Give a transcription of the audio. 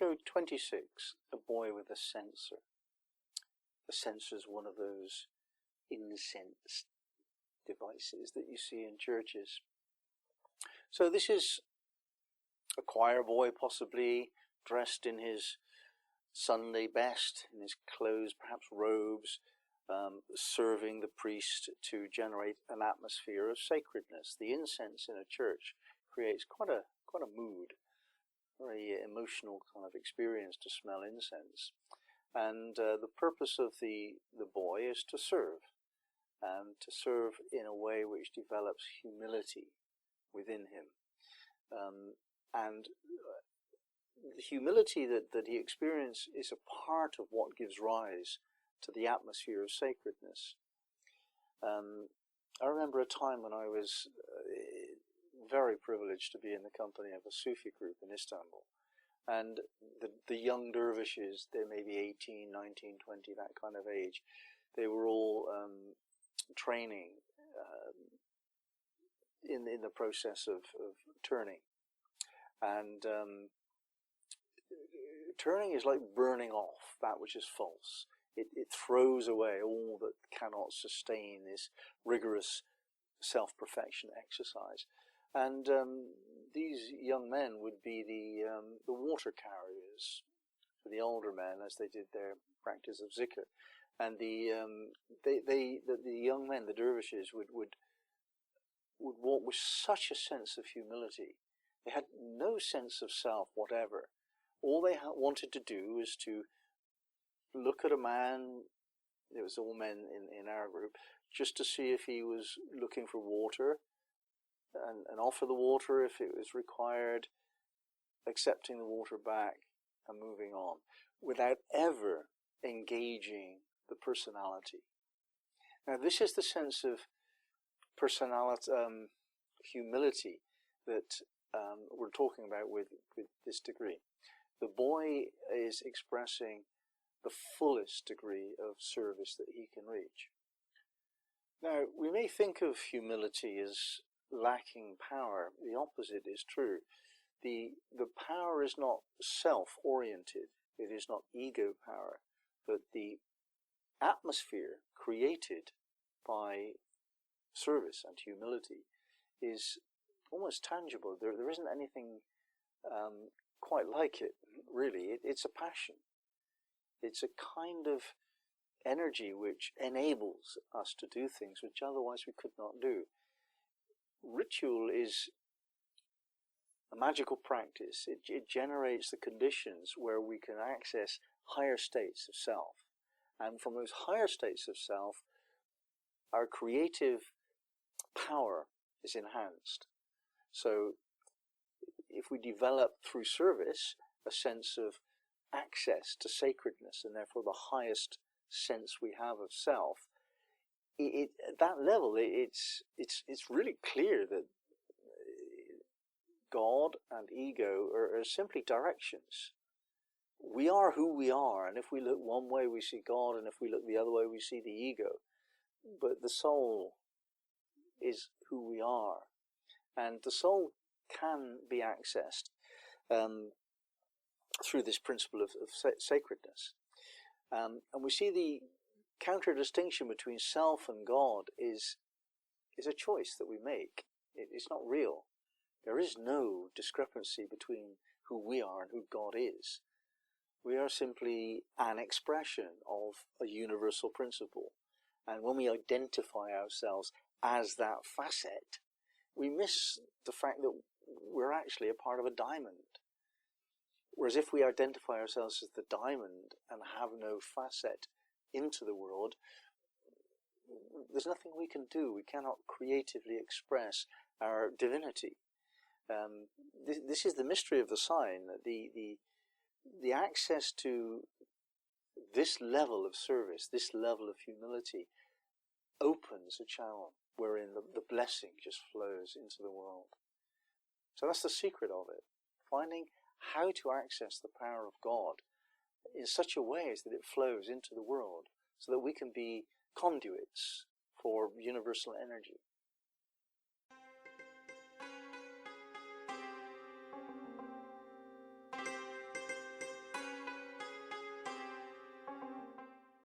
VIRGO 26, a boy with a censer. A censer is one of those incense devices that you see in churches. So this is a choir boy, possibly dressed in his Sunday best, in his clothes, perhaps robes, serving the priest to generate an atmosphere of sacredness. The incense in a church creates quite a mood, very emotional kind of experience to smell incense. And the purpose of the boy is to serve, and to serve in a way which develops humility within him. And the humility that he experiences is a part of what gives rise to the atmosphere of sacredness. I remember a time when I was very privileged to be in the company of a Sufi group in Istanbul. And the young dervishes, they may be 18, 19, 20, that kind of age, they were all training in the process of turning. And turning is like burning off that which is false. It throws away all that cannot sustain this rigorous self-perfection exercise. And these young men would be the water carriers for the older men as they did their practice of zikr. And the young men, the dervishes, would walk with such a sense of humility. They had no sense of self whatever. All they wanted to do was to look at a man, it was all men in our group, just to see if he was looking for water, and offer the water if it was required, accepting the water back and moving on, without ever engaging the personality. Now this is the sense of personality, humility that we're talking about with this degree. The boy is expressing the fullest degree of service that he can reach. Now, we may think of humility as lacking power. The opposite is true. The power is not self-oriented. It is not ego power. But the atmosphere created by service and humility is almost tangible. There isn't anything quite like it, really. It's a passion. It's a kind of energy which enables us to do things which otherwise we could not do. Ritual is a magical practice. It generates the conditions where we can access higher states of self. And from those higher states of self, our creative power is enhanced. So if we develop through service a sense of access to sacredness, and therefore the highest sense we have of self, at that level it's really clear that God and ego are simply directions. We are who we are, and if we look one way we see God, and if we look the other way we see the ego. But the soul is who we are, and the soul can be accessed through this principle of sacredness. And we see the counter-distinction between self and God is a choice that we make. It's not real. There is no discrepancy between who we are and who God is. We are simply an expression of a universal principle. And when we identify ourselves as that facet, we miss the fact that we're actually a part of a diamond. Whereas if we identify ourselves as the diamond and have no facet into the world, there's nothing we can do. We cannot creatively express our divinity. This is the mystery of the sign. The access to this level of service, this level of humility, opens a channel wherein the blessing just flows into the world. So that's the secret of it. Finding how to access the power of God in such a way as that it flows into the world, so that we can be conduits for universal energy.